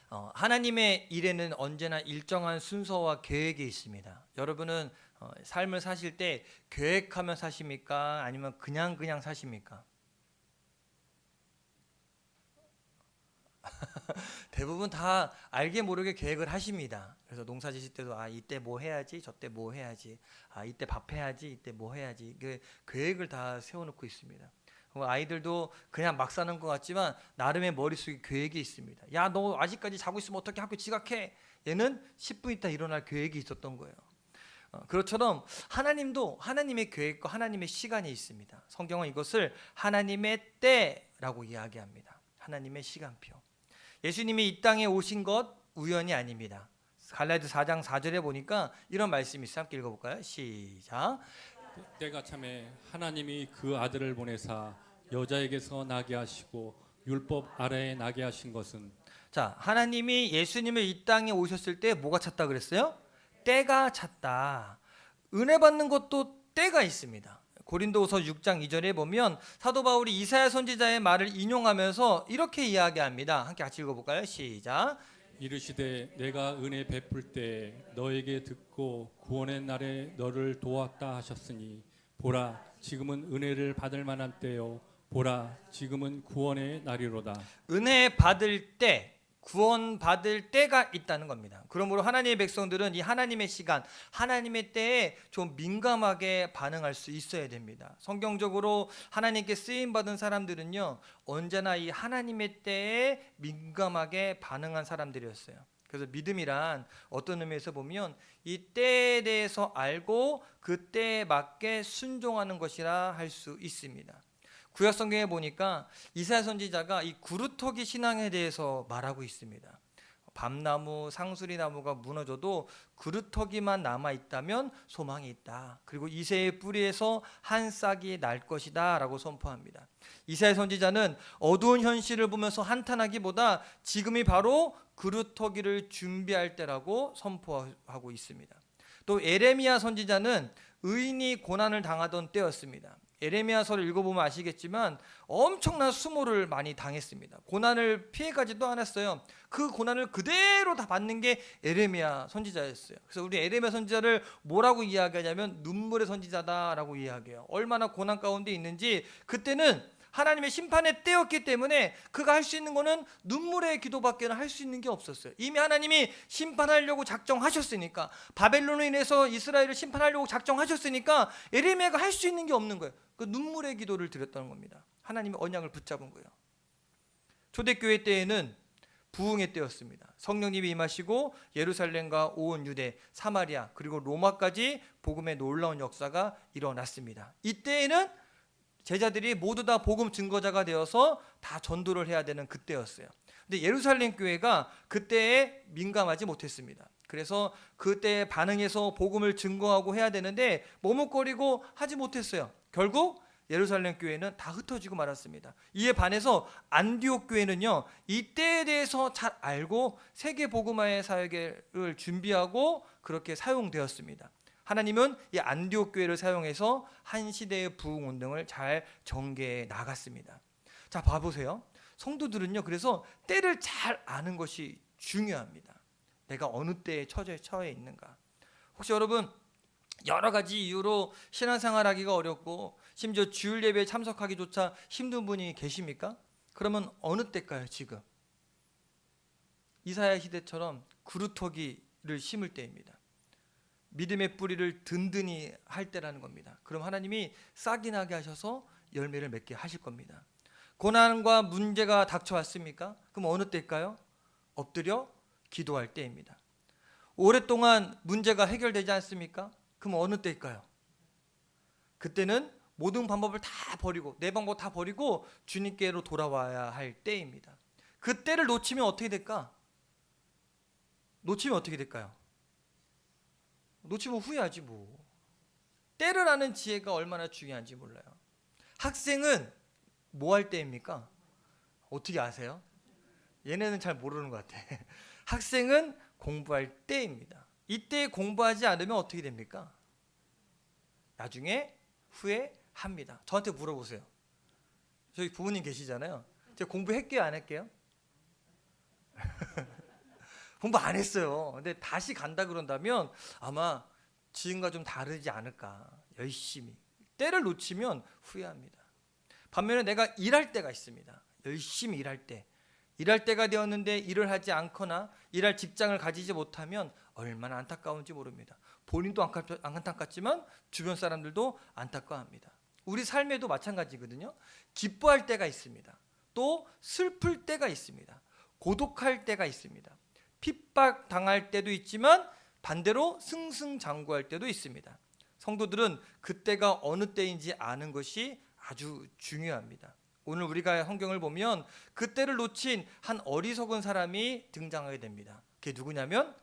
하나님의 일에는 언제나 일정한 순서와 계획이 있습니다. 여러분은 삶을 사실 때 계획하며 사십니까? 아니면 그냥 사십니까? 대부분 다 알게 모르게 계획을 하십니다. 그래서 농사 지실 때도 이때 뭐 해야지, 저때 뭐 해야지, 이때 밥 해야지, 이때 뭐 해야지, 그 계획을 다 세워놓고 있습니다. 아이들도 그냥 막 사는 것 같지만 나름의 머릿속에 계획이 있습니다. 야, 너 아직까지 자고 있으면 어떻게 학교 지각해? 얘는 10분 있다 일어날 계획이 있었던 거예요. 그것처럼 하나님도 하나님의 계획과 하나님의 시간이 있습니다. 성경은 이것을 하나님의 때라고 이야기합니다. 하나님의 시간표. 예수님이 이 땅에 오신 것 우연이 아닙니다. 갈라디아 4장 4절에 보니까 이런 말씀이 있어요. 함께 읽어볼까요? 시작. 때가 참에 하나님이 그 아들을 보내사 여자에게서 나게 하시고 율법 아래에 나게 하신 것은, 자, 하나님이 예수님을 이 땅에 오셨을 때 뭐가 찼다 그랬어요? 때가 찼다. 은혜 받는 것도 때가 있습니다. 고린도후서 6장 2절에 보면 사도 바울이 이사야 선지자의 말을 인용하면서 이렇게 이야기합니다. 함께 같이 읽어볼까요? 시작. 이르시되 내가 은혜 베풀 때 너에게 듣고 구원의 날에 너를 도왔다 하셨으니 보라 지금은 은혜를 받을 만한 때요 보라 지금은 구원의 날이로다. 은혜 받을 때, 구원 받을 때가 있다는 겁니다. 그러므로 하나님의 백성들은 이 하나님의 시간, 하나님의 때에 좀 민감하게 반응할 수 있어야 됩니다. 성경적으로 하나님께 쓰임 받은 사람들은요, 언제나 이 하나님의 때에 민감하게 반응한 사람들이었어요. 그래서 믿음이란 어떤 의미에서 보면 이 때에 대해서 알고 그 때에 맞게 순종하는 것이라 할 수 있습니다. 구약 성경에 보니까 이사야 선지자가 이 구루터기 신앙에 대해서 말하고 있습니다. 밤나무, 상수리 나무가 무너져도 구루터기만 남아 있다면 소망이 있다. 그리고 이새의 뿌리에서 한 싹이 날 것이다라고 선포합니다. 이사야 선지자는 어두운 현실을 보면서 한탄하기보다 지금이 바로 구루터기를 준비할 때라고 선포하고 있습니다. 또 에레미야 선지자는 의인이 고난을 당하던 때였습니다. 에레미야서를 읽어보면 아시겠지만 엄청난 수모를 많이 당했습니다. 고난을 피해가지도 않았어요. 그 고난을 그대로 다 받는 게 에레미야 선지자였어요. 그래서 우리 에레미야 선지자를 뭐라고 이야기하냐면 눈물의 선지자다라고 이야기해요. 얼마나 고난 가운데 있는지. 그때는 하나님의 심판의 때였기 때문에 그가 할 수 있는 거는 눈물의 기도밖에 할 수 있는 게 없었어요. 이미 하나님이 심판하려고 작정하셨으니까, 바벨론으로 인해서 이스라엘을 심판하려고 작정하셨으니까 에레미야가 할 수 있는 게 없는 거예요. 그 눈물의 기도를 드렸다는 겁니다. 하나님의 언약을 붙잡은 거예요. 초대교회 때에는 부흥의 때였습니다. 성령님이 임하시고 예루살렘과 온 유대, 사마리아 그리고 로마까지 복음의 놀라운 역사가 일어났습니다. 이때에는 제자들이 모두 다 복음 증거자가 되어서 다 전도를 해야 되는 그때였어요. 근데 예루살렘 교회가 그때에 민감하지 못했습니다. 그래서 그때에 반응해서 복음을 증거하고 해야 되는데 머뭇거리고 하지 못했어요. 결국 예루살렘 교회는 다 흩어지고 말았습니다. 이에 반해서 안디옥 교회는요, 이때에 대해서 잘 알고 세계 복음화의 사역을 준비하고 그렇게 사용되었습니다. 하나님은 이 안디옥 교회를 사용해서 한 시대의 부흥 운동을 잘 전개해 나갔습니다. 자, 봐보세요. 성도들은요, 그래서 때를 잘 아는 것이 중요합니다. 내가 어느 때에 처해 있는가. 혹시 여러분 여러 가지 이유로 신앙생활하기가 어렵고 심지어 주일 예배에 참석하기조차 힘든 분이 계십니까? 그러면 어느 때일까요? 지금 이사야 시대처럼 구루터기를 심을 때입니다. 믿음의 뿌리를 든든히 할 때라는 겁니다. 그럼 하나님이 싹이 나게 하셔서 열매를 맺게 하실 겁니다. 고난과 문제가 닥쳐왔습니까? 그럼 어느 때일까요? 엎드려 기도할 때입니다. 오랫동안 문제가 해결되지 않습니까? 그럼 어느 때일까요? 그때는 모든 방법을 다 버리고, 내 방법 다 버리고 주님께로 돌아와야 할 때입니다. 그 때를 놓치면 어떻게 될까? 놓치면 어떻게 될까요? 놓치면 후회하지 뭐. 때를 아는 지혜가 얼마나 중요한지 몰라요. 학생은 뭐 할 때입니까? 어떻게 아세요? 얘네는 잘 모르는 것 같아. 학생은 공부할 때입니다. 이때 공부하지 않으면 어떻게 됩니까? 나중에 후회합니다. 저한테 물어보세요. 저희 부모님 계시잖아요. 제가 공부할게요, 안 할게요? 공부 안 했어요. 근데 다시 간다 그런다면 아마 지금과 좀 다르지 않을까. 열심히. 때를 놓치면 후회합니다. 반면에 내가 일할 때가 있습니다. 열심히 일할 때. 일할 때가 되었는데 일을 하지 않거나 일할 직장을 가지지 못하면 얼마나 안타까운지 모릅니다. 본인도 안타깝지만 주변 사람들도 안타까워합니다. 우리 삶에도 마찬가지거든요. 기뻐할 때가 있습니다. 또 슬플 때가 있습니다. 고독할 때가 있습니다. 핍박당할 때도 있지만 반대로 승승장구할 때도 있습니다. 성도들은 그때가 어느 때인지 아는 것이 아주 중요합니다. 오늘 우리가 성경을 보면 그때를 놓친 한 어리석은 사람이 등장하게 됩니다. 그게 누구냐면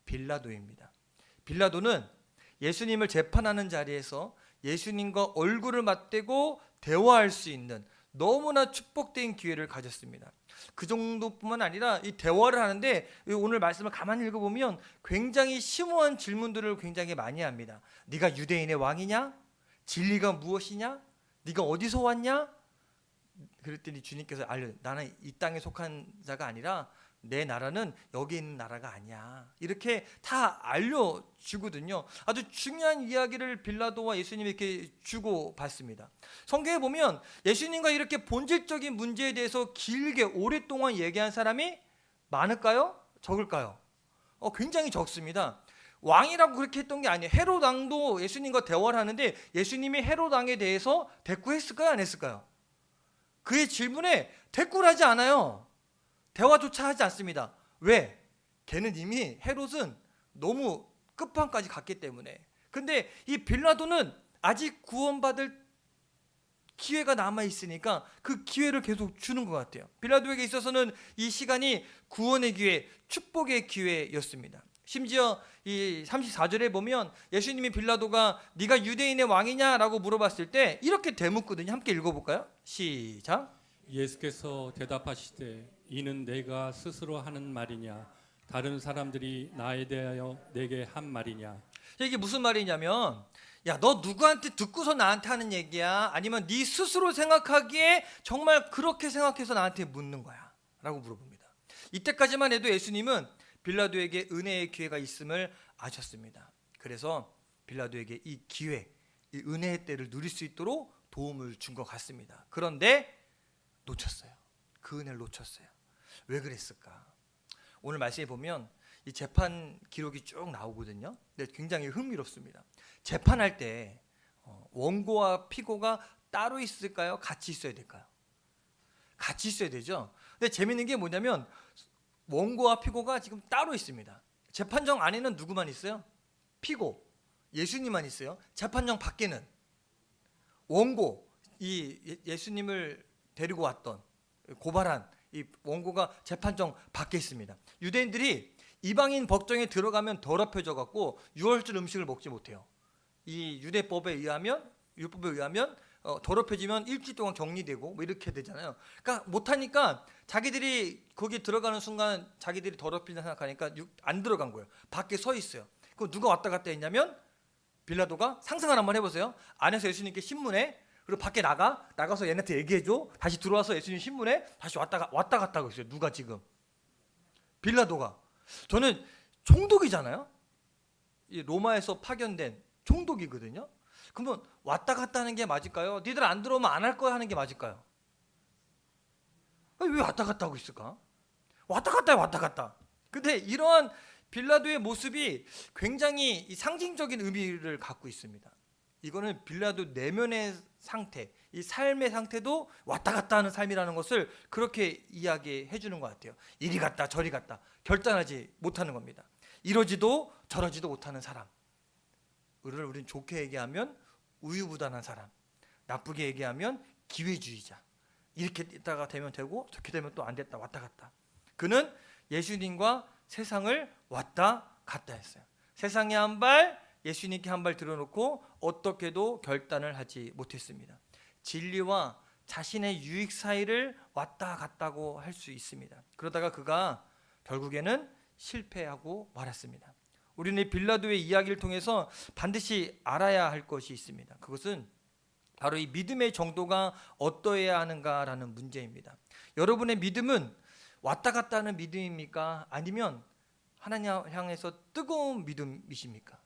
빌라도입니다. 빌라도는 예수님을 재판하는 자리에서 예수님과 얼굴을 맞대고 대화할 수 있는 너무나 축복된 기회를 가졌습니다. 그 정도뿐만 아니라 이 대화를 하는데 오늘 말씀을 가만히 읽어보면 굉장히 심오한 질문들을 굉장히 많이 합니다. 네가 유대인의 왕이냐? 진리가 무엇이냐? 네가 어디서 왔냐? 그랬더니 주님께서 나는 이 땅에 속한 자가 아니라 내 나라는 여기 있는 나라가 아니야. 이렇게 다 알려주거든요. 아주 중요한 이야기를 빌라도와 예수님이 이렇게 주고받습니다. 성경에 보면 예수님과 이렇게 본질적인 문제에 대해서 길게 오랫동안 얘기한 사람이 많을까요? 적을까요? 굉장히 적습니다. 왕이라고 그렇게 했던 게 아니에요. 헤롯 왕도 예수님과 대화를 하는데 예수님이 헤롯 왕에 대해서 대꾸했을까요? 안 했을까요? 그의 질문에 대꾸를 하지 않아요. 대화조차 하지 않습니다. 왜? 걔는 이미 헤롯은 너무 끝판까지 갔기 때문에. 근데 이 빌라도는 아직 구원받을 기회가 남아 있으니까 그 기회를 계속 주는 것 같아요. 빌라도에게 있어서는 이 시간이 구원의 기회, 축복의 기회였습니다. 심지어 이 34절에 보면 예수님이 빌라도가 네가 유대인의 왕이냐라고 물어봤을 때 이렇게 대묻거든요. 함께 읽어볼까요? 시작. 예수께서 대답하시되 이는 내가 스스로 하는 말이냐 다른 사람들이 나에 대하여 내게 한 말이냐. 이게 무슨 말이냐면 야, 너 누구한테 듣고서 나한테 하는 얘기야? 아니면 네 스스로 생각하기에 정말 그렇게 생각해서 나한테 묻는 거야? 라고 물어봅니다. 이때까지만 해도 예수님은 빌라도에게 은혜의 기회가 있음을 아셨습니다. 그래서 빌라도에게 이 기회, 이 은혜의 때를 누릴 수 있도록 도움을 준 것 같습니다. 그런데 놓쳤어요. 그 은혜를 놓쳤어요. 왜 그랬을까? 오늘 말씀에 보면 이 재판 기록이 쭉 나오거든요. 근데 굉장히 흥미롭습니다. 재판할 때 원고와 피고가 따로 있을까요? 같이 있어야 될까요? 같이 있어야 되죠. 근데 재밌는 게 뭐냐면 원고와 피고가 지금 따로 있습니다. 재판정 안에는 누구만 있어요? 피고, 예수님만 있어요. 재판정 밖에는 원고, 이 예수님을 데리고 왔던 고발한 이 원고가 재판정 밖에 있습니다. 유대인들이 이방인 법정에 들어가면 더럽혀져 갖고 유월절 음식을 먹지 못해요. 이 유대법에 의하면 율법에 의하면 더럽혀지면 일주일 동안 격리되고 뭐 이렇게 되잖아요. 그러니까 못하니까 자기들이 거기 들어가는 순간 자기들이 더럽힌다 생각하니까 안 들어간 거예요. 밖에 서 있어요. 그럼 누가 왔다 갔다 했냐면 빌라도가 상상을 한번 해보세요. 안에서 예수님께 신문해. 그리고 밖에 나가서 얘네한테 얘기해줘. 다시 들어와서 예수님 신문해. 다시 왔다 갔다 하고 있어요. 누가 지금? 빌라도가. 저는 총독이잖아요. 이 로마에서 파견된 총독이거든요. 그러면 왔다 갔다 하는 게 맞을까요? 니들 안 들어오면 안 할 거야 하는 게 맞을까요? 왜 왔다 갔다 하고 있을까? 왔다 갔다 해, 왔다 갔다. 근데 이러한 빌라도의 모습이 굉장히 상징적인 의미를 갖고 있습니다. 이거는 빌라도 내면의 상태, 이 삶의 상태도 왔다 갔다 하는 삶이라는 것을 그렇게 이야기해 주는 것 같아요. 이리 갔다 저리 갔다 결단하지 못하는 겁니다. 이러지도 저러지도 못하는 사람. 우리는 좋게 얘기하면 우유부단한 사람, 나쁘게 얘기하면 기회주의자. 이렇게 있다가 되면 되고 저렇게 되면 또 안 됐다 왔다 갔다. 그는 예수님과 세상을 왔다 갔다 했어요. 세상에 한 발, 예수님께 한 발 들어놓고 어떻게도 결단을 하지 못했습니다. 진리와 자신의 유익 사이를 왔다 갔다고 할 수 있습니다. 그러다가 그가 결국에는 실패하고 말았습니다. 우리는 이 빌라도의 이야기를 통해서 반드시 알아야 할 것이 있습니다. 그것은 바로 이 믿음의 정도가 어떠해야 하는가라는 문제입니다. 여러분의 믿음은 왔다 갔다 하는 믿음입니까? 아니면 하나님 향해서 뜨거운 믿음이십니까?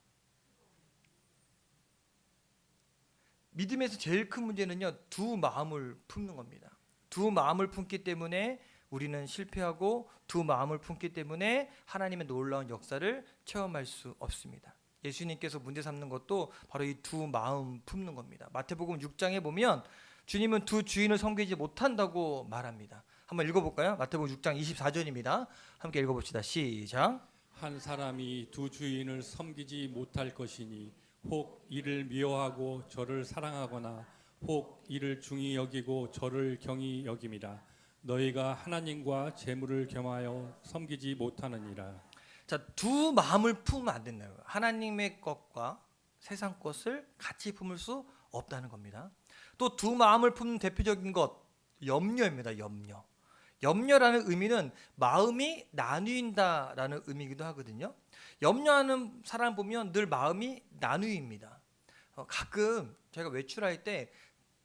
믿음에서 제일 큰 문제는요, 두 마음을 품는 겁니다. 두 마음을 품기 때문에 우리는 실패하고, 두 마음을 품기 때문에 하나님의 놀라운 역사를 체험할 수 없습니다. 예수님께서 문제 삼는 것도 바로 이 두 마음 품는 겁니다. 마태복음 6장에 보면 주님은 두 주인을 섬기지 못한다고 말합니다. 한번 읽어볼까요? 마태복음 6장 24절입니다. 함께 읽어봅시다. 시작. 한 사람이 두 주인을 섬기지 못할 것이니 혹 이를 미워하고 저를 사랑하거나 혹 이를 중히 여기고 저를 경히 여김이라. 너희가 하나님과 재물을 겸하여 섬기지 못하느니라. 자, 두 마음을 품으면 안 된다고요. 하나님의 것과 세상 것을 같이 품을 수 없다는 겁니다. 또 두 마음을 품는 대표적인 것, 염려입니다. 염려. 염려라는 의미는 마음이 나누인다라는 의미이기도 하거든요. 염려하는 사람 보면 늘 마음이 나누입니다. 가끔 제가 외출할 때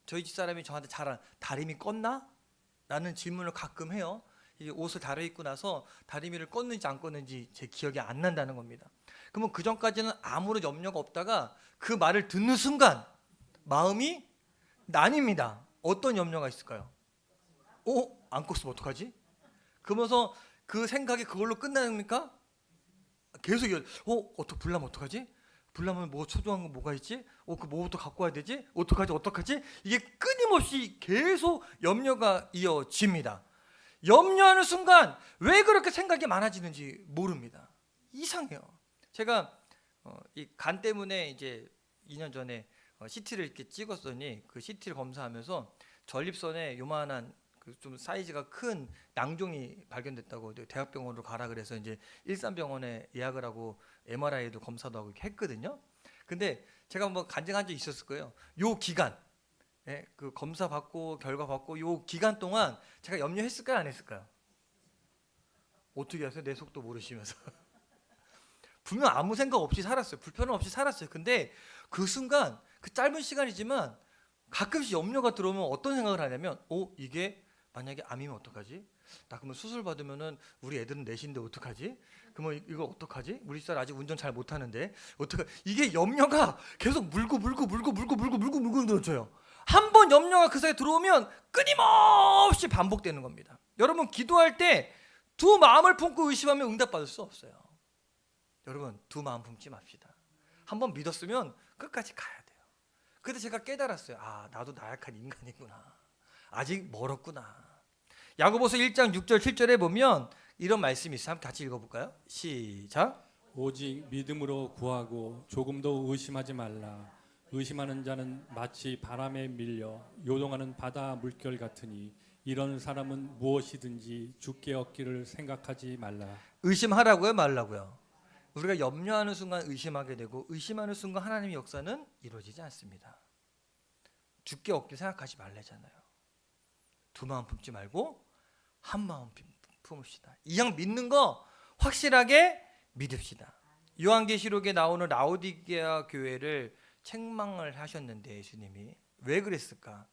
저희 집 사람이 저한테 다리미 껐나? 라는 질문을 가끔 해요. 이 옷을 갈아입고 나서 다리미를 껐는지 안 껐는지 제 기억이 안 난다는 겁니다. 그러면 그 전까지는 아무런 염려가 없다가 그 말을 듣는 순간 마음이 나뉩니다. 어떤 염려가 있을까요? 안 껐으면 어떡하지? 그러면서 그 생각이 그걸로 끝나니까 계속 어떻게 불나면 어떡하지? 불나면 뭐 초조한 거 뭐가 있지? 그 뭐부터 갖고 와야 되지? 어떡하지? 이게 끊임없이 계속 염려가 이어집니다. 염려하는 순간 왜 그렇게 생각이 많아지는지 모릅니다. 이상해요. 제가 이 간 때문에 이제 2년 전에 CT를 이렇게 찍었더니 그 CT를 검사하면서 전립선에 요만한 좀 사이즈가 큰 낭종이 발견됐다고 대학병원으로 가라 그래서 이제 일산병원에 예약을 하고 MRI도 검사도 하고 이렇게 했거든요. 근데 제가 한번 간증한 적이 있었을 거예요. 요 기간, 그 검사 받고 결과 받고 요 기간 동안 제가 염려했을까요, 안 했을까요? 어떻게 하세요? 내 속도 모르시면서. 분명 아무 생각 없이 살았어요. 불편함 없이 살았어요. 근데 그 순간, 그 짧은 시간이지만 가끔씩 염려가 들어오면 어떤 생각을 하냐면, 이게 만약에 암이면 어떡하지? 나 그러면 수술 받으면은 우리 애들은 넷인데 어떡하지? 그러면 이거 어떡하지? 우리 딸 아직 운전 잘 못하는데 이게 염려가 계속 물고 늘어져요. 한 번 염려가 그 사이에 들어오면 끊임없이 반복되는 겁니다. 여러분 기도할 때 두 마음을 품고 의심하면 응답받을 수 없어요. 여러분 두 마음 품지 맙시다. 한 번 믿었으면 끝까지 가야 돼요. 그때 제가 깨달았어요. 나도 나약한 인간이구나. 아직 멀었구나. 야고보서 1장 6절 7절에 보면 이런 말씀이 있어요. 한번 같이 읽어볼까요? 시작. 오직 믿음으로 구하고 조금도 의심하지 말라. 의심하는 자는 마치 바람에 밀려 요동하는 바다 물결 같으니 이런 사람은 무엇이든지 주께 얻기를 생각하지 말라. 의심하라고요, 말라고요? 우리가 염려하는 순간 의심하게 되고 의심하는 순간 하나님의 역사는 이루어지지 않습니다. 주께 얻기를 생각하지 말래잖아요. 두 마음 품지 말고 한 마음 품읍시다. 이왕 믿는 거 확실하게 믿읍시다. 요한계시록에 나오는 라오디게아 교회를 책망을 하셨는데 예수님이 왜 그랬을까?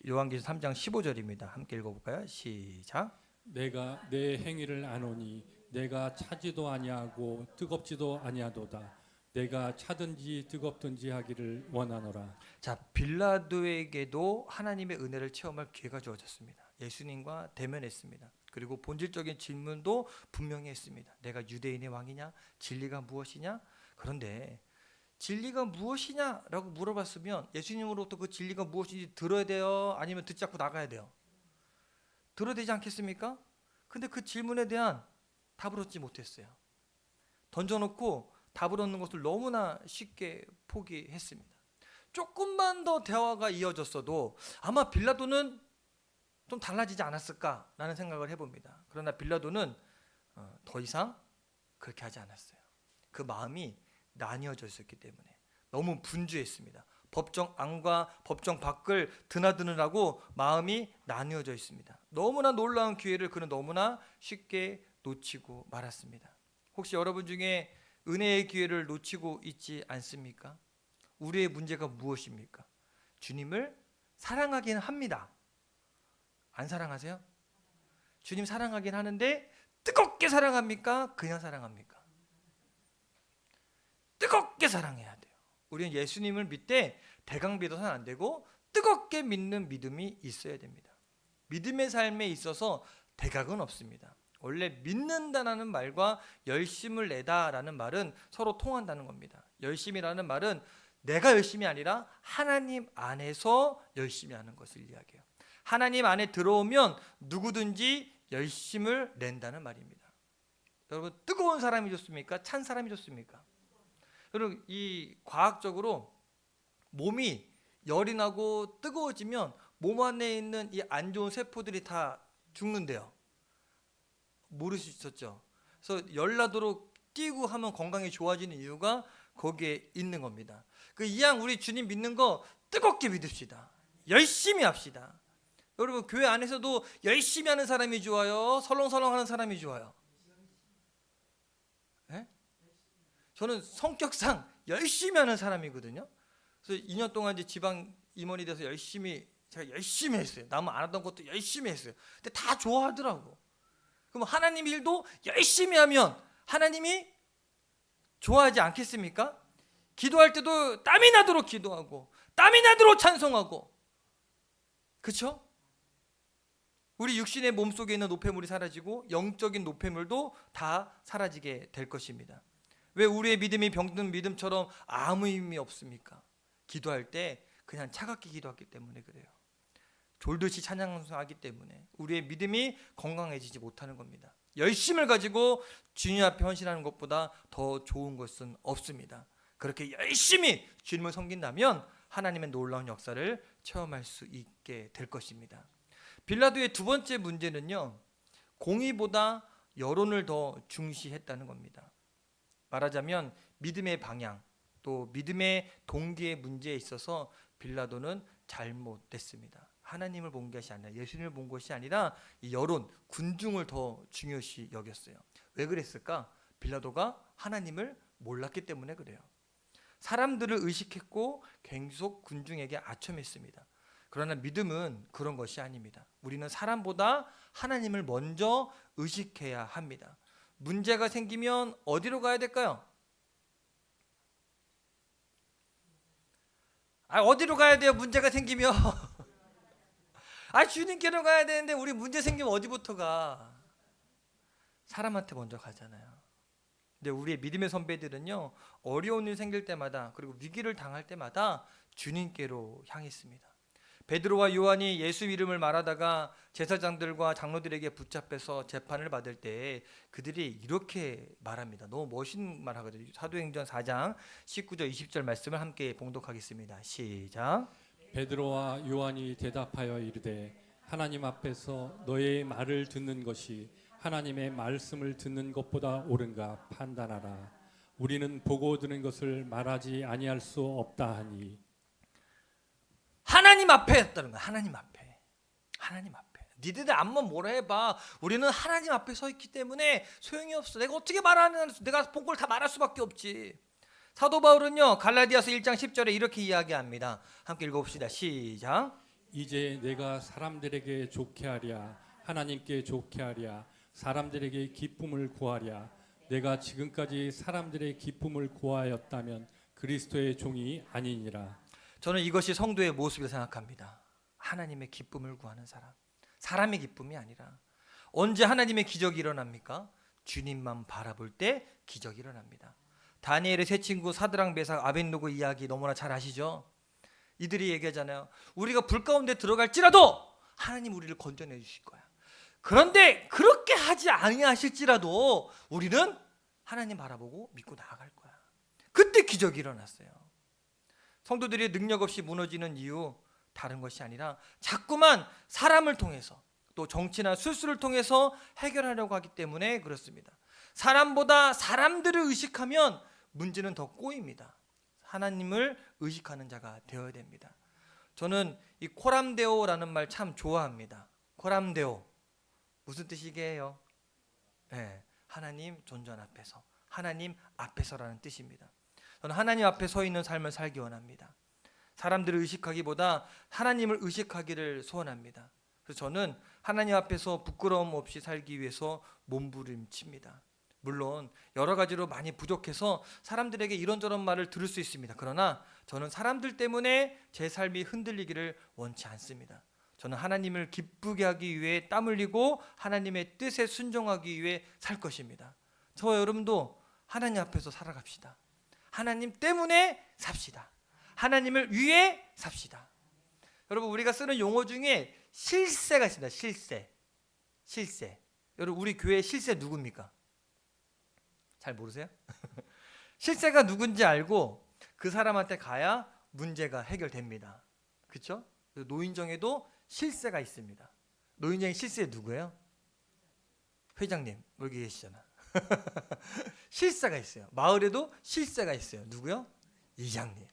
요한계시록 3장 15절입니다. 함께 읽어볼까요? 시작. 내가 내 행위를 아노니 내가 차지도 아니하고 뜨겁지도 아니하도다. 내가 차든지 뜨겁든지 하기를 원하노라. 자, 빌라도에게도 하나님의 은혜를 체험할 기회가 주어졌습니다. 예수님과 대면했습니다. 그리고 본질적인 질문도 분명히 했습니다. 내가 유대인의 왕이냐? 진리가 무엇이냐? 그런데 진리가 무엇이냐라고 물어봤으면 예수님으로부터 그 진리가 무엇인지 들어야 돼요? 아니면 듣지 않고 나가야 돼요? 들어야 되지 않겠습니까? 근데 그 질문에 대한 답을 얻지 못했어요. 던져놓고 답을 얻는 것을 너무나 쉽게 포기했습니다. 조금만 더 대화가 이어졌어도 아마 빌라도는 좀 달라지지 않았을까라는 생각을 해봅니다. 그러나 빌라도는 더 이상 그렇게 하지 않았어요. 그 마음이 나뉘어져 있었기 때문에 너무 분주했습니다. 법정 안과 법정 밖을 드나드느라고 마음이 나뉘어져 있습니다. 너무나 놀라운 기회를 그는 너무나 쉽게 놓치고 말았습니다. 혹시 여러분 중에 은혜의 기회를 놓치고 있지 않습니까? 우리의 문제가 무엇입니까? 주님을 사랑하긴 합니다. 안 사랑하세요? 주님 사랑하긴 하는데 뜨겁게 사랑합니까? 그냥 사랑합니까? 뜨겁게 사랑해야 돼요. 우리는 예수님을 믿되 대강 믿어서는 안 되고 뜨겁게 믿는 믿음이 있어야 됩니다. 믿음의 삶에 있어서 대각은 없습니다. 원래 믿는다라는 말과 열심을 내다라는 말은 서로 통한다는 겁니다. 열심이라는 말은 내가 열심이 아니라 하나님 안에서 열심히 하는 것을 이야기해요. 하나님 안에 들어오면 누구든지 열심을 낸다는 말입니다. 여러분, 뜨거운 사람이 좋습니까? 찬 사람이 좋습니까? 여러분, 이 과학적으로 몸이 열이 나고 뜨거워지면 몸 안에 있는 이 안 좋은 세포들이 다 죽는데요. 모르셨죠? 그래서 열나도록 뛰고 하면 건강이 좋아지는 이유가 거기에 있는 겁니다. 그 이왕 우리 주님 믿는 거 뜨겁게 믿읍시다. 열심히 합시다. 여러분, 교회 안에서도 열심히 하는 사람이 좋아요? 설렁설렁 하는 사람이 좋아요? 네? 저는 성격상 열심히 하는 사람이거든요. 그래서 2년 동안 이제 지방 임원이 돼서 제가 열심히 했어요. 남은 안 하던 것도 열심히 했어요. 근데 다 좋아하더라고. 그럼 하나님 일도 열심히 하면 하나님이 좋아하지 않겠습니까? 기도할 때도 땀이 나도록 기도하고 땀이 나도록 찬송하고, 그렇죠? 우리 육신의 몸속에 있는 노폐물이 사라지고 영적인 노폐물도 다 사라지게 될 것입니다. 왜 우리의 믿음이 병든 믿음처럼 아무 의미 없습니까? 기도할 때 그냥 차갑게 기도하기 때문에 그래요. 졸듯이 찬양하기 때문에 우리의 믿음이 건강해지지 못하는 겁니다. 열심을 가지고 주님 앞에 헌신하는 것보다 더 좋은 것은 없습니다. 그렇게 열심히 주님을 섬긴다면 하나님의 놀라운 역사를 체험할 수 있게 될 것입니다. 빌라도의 두 번째 문제는요, 공의보다 여론을 더 중시했다는 겁니다. 말하자면 믿음의 방향, 또 믿음의 동기의 문제에 있어서 빌라도는 잘못됐습니다. 하나님을 본 것이 아니라, 예수님을 본 것이 아니라 이 여론, 군중을 더 중요시 여겼어요. 왜 그랬을까? 빌라도가 하나님을 몰랐기 때문에 그래요. 사람들을 의식했고 계속 군중에게 아첨했습니다. 그러나 믿음은 그런 것이 아닙니다. 우리는 사람보다 하나님을 먼저 의식해야 합니다. 문제가 생기면 어디로 가야 될까요? 어디로 가야 돼요? 문제가 생기면 주님께로 가야 되는데 우리 문제 생기면 어디부터 가? 사람한테 먼저 가잖아요. 근데 우리의 믿음의 선배들은요, 어려운 일 생길 때마다, 그리고 위기를 당할 때마다 주님께로 향했습니다. 베드로와 요한이 예수 이름을 말하다가 제사장들과 장로들에게 붙잡혀서 재판을 받을 때 그들이 이렇게 말합니다. 너무 멋있는 말 하거든요. 사도행전 4장 19절 20절 말씀을 함께 봉독하겠습니다. 시작. 베드로와 요한이 대답하여 이르되 하나님 앞에서 너의 말을 듣는 것이 하나님의 말씀을 듣는 것보다 옳은가 판단하라. 우리는 보고 듣는 것을 말하지 아니할 수 없다 하니. 하나님 앞에 했다는 거야. 하나님 앞에. 하나님 앞에. 니들 암만 뭐라 해봐. 우리는 하나님 앞에 서 있기 때문에 소용이 없어. 내가 어떻게 말하는, 내가 본 걸 다 말할 수밖에 없지. 사도 바울은요, 갈라디아서 1장 10절에 이렇게 이야기합니다. 함께 읽어봅시다. 시작. 이제 내가 사람들에게 좋게 하랴 하나님께 좋게 하랴 사람들에게 기쁨을 구하랴. 내가 지금까지 사람들의 기쁨을 구하였다면 그리스도의 종이 아니니라. 저는 이것이 성도의 모습이라고 생각합니다. 하나님의 기쁨을 구하는 사람. 사람의 기쁨이 아니라. 언제 하나님의 기적이 일어납니까? 주님만 바라볼 때 기적이 일어납니다. 다니엘의 세 친구 사드락 메삭 아벳느고 이야기 너무나 잘 아시죠? 이들이 얘기하잖아요. 우리가 불 가운데 들어갈지라도 하나님 우리를 건져내 주실 거야. 그런데 그렇게 하지 아니하실지라도 우리는 하나님 바라보고 믿고 나아갈 거야. 그때 기적이 일어났어요. 성도들이 능력 없이 무너지는 이유 다른 것이 아니라 자꾸만 사람을 통해서, 또 정치나 술수를 통해서 해결하려고 하기 때문에 그렇습니다. 사람보다 사람들을 의식하면 문제는 더 꼬입니다. 하나님을 의식하는 자가 되어야 됩니다. 저는 이 코람데오라는 말 참 좋아합니다. 코람데오 무슨 뜻이게요? 네, 하나님 존전 앞에서, 하나님 앞에서라는 뜻입니다. 저는 하나님 앞에 서 있는 삶을 살기 원합니다. 사람들을 의식하기보다 하나님을 의식하기를 소원합니다. 그래서 저는 하나님 앞에서 부끄러움 없이 살기 위해서 몸부림칩니다. 물론 여러 가지로 많이 부족해서 사람들에게 이런저런 말을 들을 수 있습니다. 그러나 저는 사람들 때문에 제 삶이 흔들리기를 원치 않습니다. 저는 하나님을 기쁘게 하기 위해 땀 흘리고 하나님의 뜻에 순종하기 위해 살 것입니다. 저와 여러분도 하나님 앞에서 살아갑시다. 하나님 때문에 삽시다. 하나님을 위해 삽시다. 여러분, 우리가 쓰는 용어 중에 실세가 있습니다. 실세. 여러분, 우리 교회 실세 누굽니까? 잘 모르세요? 실세가 누군지 알고 그 사람한테 가야 문제가 해결됩니다. 그렇죠? 노인정에도 실세가 있습니다. 노인정의 실세 누구예요? 회장님 여기 계시잖아. 실세가 있어요. 마을에도 실세가 있어요. 누구요? 이장님.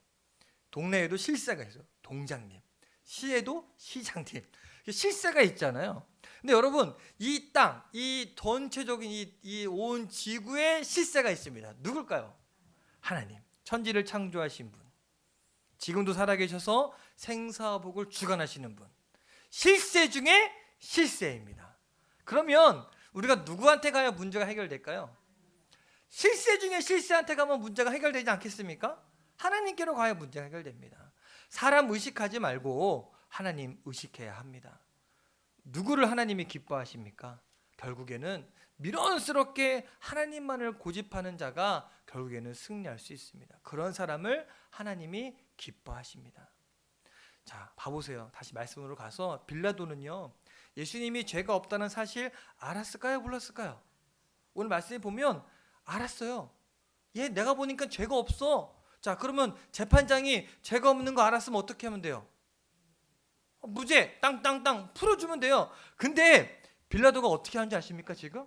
동네에도 실세가 있어요. 동장님. 시에도 시장님. 실세가 있잖아요. 근데 여러분, 이 땅, 이 전체적인 이 온 지구에 실세가 있습니다. 누굴까요? 하나님. 천지를 창조하신 분. 지금도 살아계셔서 생사복을 주관하시는 분. 실세 중에 실세입니다. 그러면 우리가 누구한테 가야 문제가 해결될까요? 실세 중에 실세한테 가면 문제가 해결되지 않겠습니까? 하나님께로 가야 문제가 해결됩니다. 사람 의식하지 말고 하나님 의식해야 합니다. 누구를 하나님이 기뻐하십니까? 결국에는 미련스럽게 하나님만을 고집하는 자가 결국에는 승리할 수 있습니다. 그런 사람을 하나님이 기뻐하십니다. 자, 봐보세요. 다시 말씀으로 가서 빌라도는요, 예수님이 죄가 없다는 사실 알았을까요? 몰랐을까요? 오늘 말씀에 보면 알았어요. 얘 내가 보니까 죄가 없어. 자, 그러면 재판장이 죄가 없는 거 알았으면 어떻게 하면 돼요? 무죄 땅땅땅 풀어주면 돼요. 근데 빌라도가 어떻게 하는지 아십니까? 지금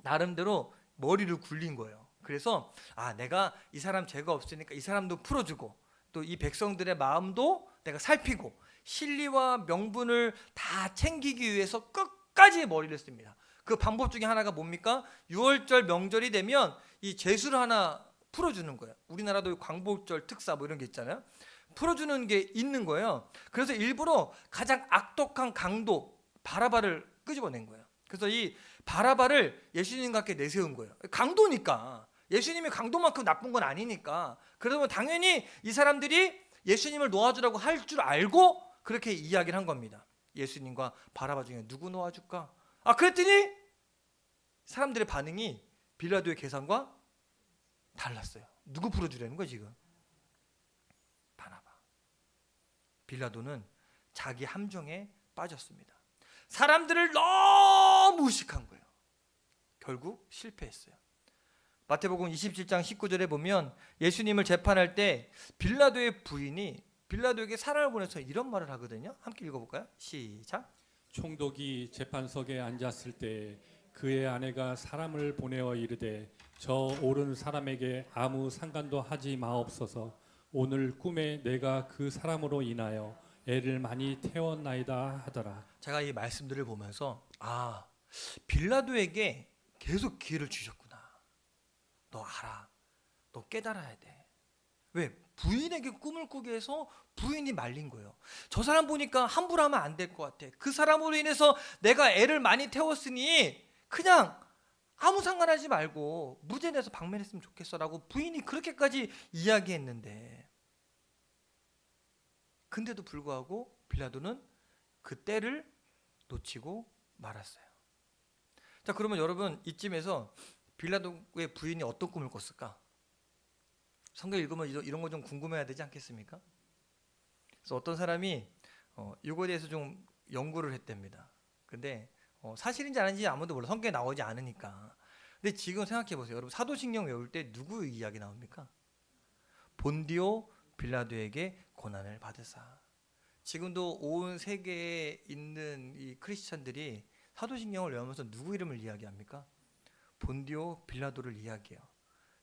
나름대로 머리를 굴린 거예요. 그래서 내가 이 사람 죄가 없으니까 이 사람도 풀어주고 또 이 백성들의 마음도 내가 살피고 신리와 명분을 다 챙기기 위해서 끝까지 머리를 씁니다. 그 방법 중에 하나가 뭡니까? 6월절 명절이 되면 이 제수를 하나 풀어주는 거예요. 우리나라도 광복절 특사 뭐 이런 게 있잖아요. 풀어주는 게 있는 거예요. 그래서 일부러 가장 악독한 강도 바라바를 끄집어낸 거예요. 그래서 이 바라바를 예수님 같게 내세운 거예요. 강도니까. 예수님이 강도만큼 나쁜 건 아니니까. 그러면 당연히 이 사람들이 예수님을 놓아주라고 할 줄 알고 그렇게 이야기를 한 겁니다. 예수님과 바라바 중에 누구 놓아줄까? 그랬더니 사람들의 반응이 빌라도의 계산과 달랐어요. 누구 풀어주려는 거야 지금? 바나바. 빌라도는 자기 함정에 빠졌습니다. 사람들을 너무 의식한 거예요. 결국 실패했어요. 마태복음 27장 19절에 보면 예수님을 재판할 때 빌라도의 부인이 빌라도에게 사람을 보내서 이런 말을 하거든요. 함께 읽어볼까요? 시작. 총독이 재판석에 앉았을 때 그의 아내가 사람을 보내어 이르되 저 옳은 사람에게 아무 상관도 하지 마옵소서. 오늘 꿈에 내가 그 사람으로 인하여 애를 많이 태웠나이다 하더라. 제가 이 말씀들을 보면서 빌라도에게 계속 기회를 주셨구나. 너 알아. 너 깨달아야 돼. 왜? 부인에게 꿈을 꾸게 해서 부인이 말린 거예요. 저 사람 보니까 함부로 하면 안 될 것 같아. 그 사람으로 인해서 내가 애를 많이 태웠으니 그냥 아무 상관하지 말고 무죄 내서 방면했으면 좋겠어라고 부인이 그렇게까지 이야기했는데, 근데도 불구하고 빌라도는 그 때를 놓치고 말았어요. 자, 그러면 여러분 이쯤에서 빌라도의 부인이 어떤 꿈을 꿨을까? 성경 읽으면 이런 거 좀 궁금해야 되지 않겠습니까? 그래서 어떤 사람이 이거에 대해서 좀 연구를 했답니다. 근데 사실인지 아닌지 아무도 몰라. 성경에 나오지 않으니까. 근데 지금 생각해 보세요. 여러분 사도신경 외울 때 누구 이야기 나옵니까? 본디오 빌라도에게 고난을 받으사. 지금도 온 세계에 있는 이 크리스천들이 사도신경을 외우면서 누구 이름을 이야기합니까? 본디오 빌라도를 이야기해요.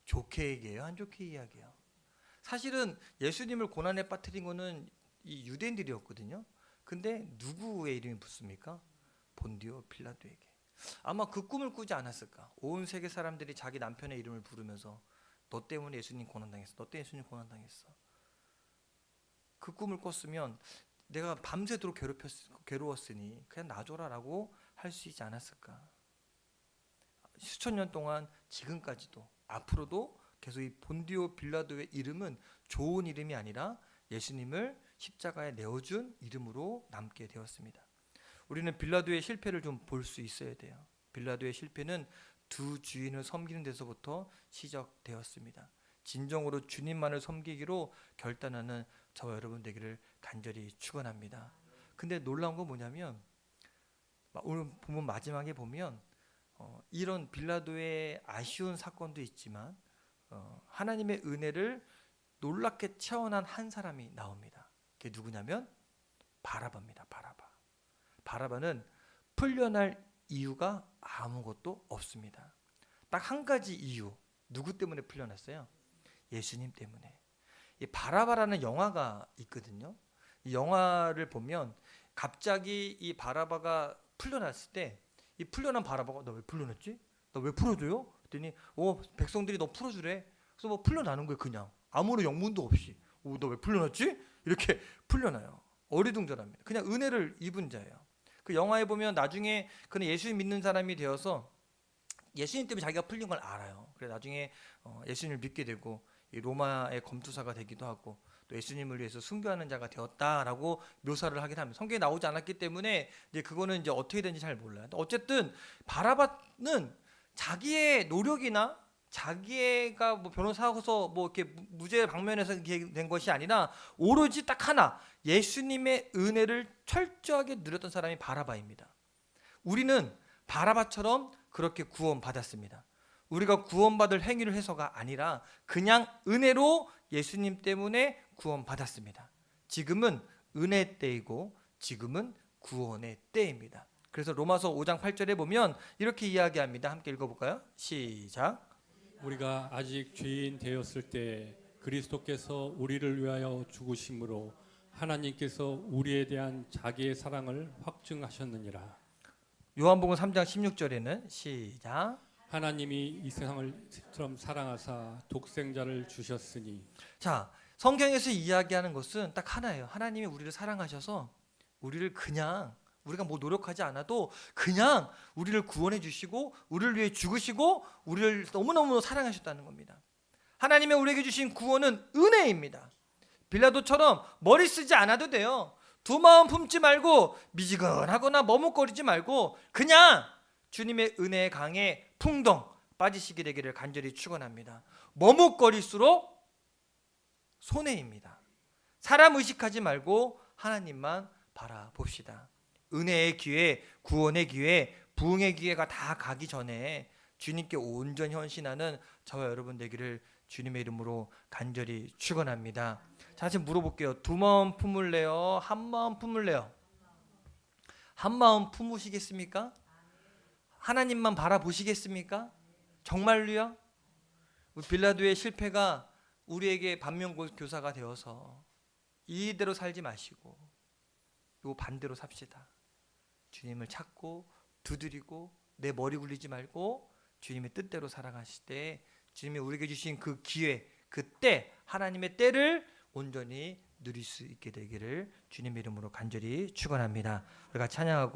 좋게 얘기해요? 안 좋게 이야기해요? 사실은 예수님을 고난에 빠뜨린 거는 이 유대인들이었거든요. 근데 누구의 이름이 붙습니까? 본디오 빌라도에게. 아마 그 꿈을 꾸지 않았을까? 온 세계 사람들이 자기 남편의 이름을 부르면서 너 때문에 예수님 고난당했어. 너 때문에 예수님 고난당했어. 그 꿈을 꿨으면 내가 밤새도록 괴로웠으니 그냥 놔줘라라고 할 수 있지 않았을까? 수천 년 동안 지금까지도 앞으로도 계속 이 본디오 빌라도의 이름은 좋은 이름이 아니라 예수님을 십자가에 내어준 이름으로 남게 되었습니다. 우리는 빌라도의 실패를 좀 볼 수 있어야 돼요. 빌라도의 실패는 두 주인을 섬기는 데서부터 시작되었습니다. 진정으로 주님만을 섬기기로 결단하는 저와 여러분 되기를 간절히 축원합니다. 근데 놀라운 건 뭐냐면 오늘 보면 마지막에 보면 이런 빌라도의 아쉬운 사건도 있지만 하나님의 은혜를 놀랍게 체험한 한 사람이 나옵니다. 그게 누구냐면 바라바입니다. 바라바는 풀려날 이유가 아무것도 없습니다. 딱 한 가지 이유. 누구 때문에 풀려났어요? 예수님 때문에. 이 바라바라는 영화가 있거든요. 이 영화를 보면 갑자기 이 바라바가 풀려났을 때 이 풀려난 바라바가 너 왜 풀려났지? 너 왜 풀어줘요? 그랬더니 백성들이 너 풀어주래. 그래서 뭐 풀려나는 거예요. 그냥 아무런 영문도 없이. 너 왜 풀려났지? 이렇게 풀려나요. 어리둥절합니다. 그냥 은혜를 입은 자예요. 그 영화에 보면 나중에 그는 예수님 믿는 사람이 되어서 예수님 때문에 자기가 풀린 걸 알아요. 그래 나중에 예수님을 믿게 되고 이 로마의 검투사가 되기도 하고 또 예수님을 위해서 순교하는 자가 되었다라고 묘사를 하긴 합니다. 성경에 나오지 않았기 때문에 이제 그거는 이제 어떻게 된지 잘 몰라요. 어쨌든 바라바는 자기의 노력이나 자기가 뭐 변호사하고서 뭐 이렇게 무죄 방면에서 이렇게 된 것이 아니라 오로지 딱 하나 예수님의 은혜를 철저하게 누렸던 사람이 바라바입니다. 우리는 바라바처럼 그렇게 구원받았습니다. 우리가 구원받을 행위를 해서가 아니라 그냥 은혜로 예수님 때문에 구원받았습니다. 지금은 은혜 때이고 지금은 구원의 때입니다. 그래서 로마서 5장 8절에 보면 이렇게 이야기합니다. 함께 읽어볼까요? 시작. 우리가 아직 죄인 되었을 때 그리스도께서 우리를 위하여 죽으심으로 하나님께서 우리에 대한 자기의 사랑을 확증하셨느니라. 요한복음 3장 16절에는 시작. 하나님이 이 세상을 처럼 사랑하사 독생자를 주셨으니. 자, 성경에서 이야기하는 것은 딱 하나예요. 하나님이 우리를 사랑하셔서 우리를 그냥 우리가 뭐 노력하지 않아도 그냥 우리를 구원해 주시고 우리를 위해 죽으시고 우리를 너무너무 사랑하셨다는 겁니다. 하나님이 우리에게 주신 구원은 은혜입니다. 빌라도처럼 머리 쓰지 않아도 돼요. 두 마음 품지 말고 미지근하거나 머뭇거리지 말고 그냥 주님의 은혜의 강에 풍덩 빠지시게 되기를 간절히 축원합니다. 머뭇거릴수록 손해입니다. 사람 의식하지 말고 하나님만 바라봅시다. 은혜의 기회, 구원의 기회, 부흥의 기회가 다 가기 전에 주님께 온전히 헌신하는 저와 여러분 되기를 주님의 이름으로 간절히 축원합니다. 자, 지금 물어볼게요. 두 마음 품을래요? 한 마음 품을래요? 한 마음 품으시겠습니까? 하나님만 바라보시겠습니까? 정말로요? 빌라도의 실패가 우리에게 반면교사가 되어서 이대로 살지 마시고 요 반대로 삽시다. 주님을 찾고 두드리고 내 머리 굴리지 말고 주님의 뜻대로 살아가실 때 주님이 우리에게 주신 그 기회, 그때 하나님의 때를 온전히 누릴 수 있게 되기를 주님의 이름으로 간절히 축원합니다. 우리가 찬양하고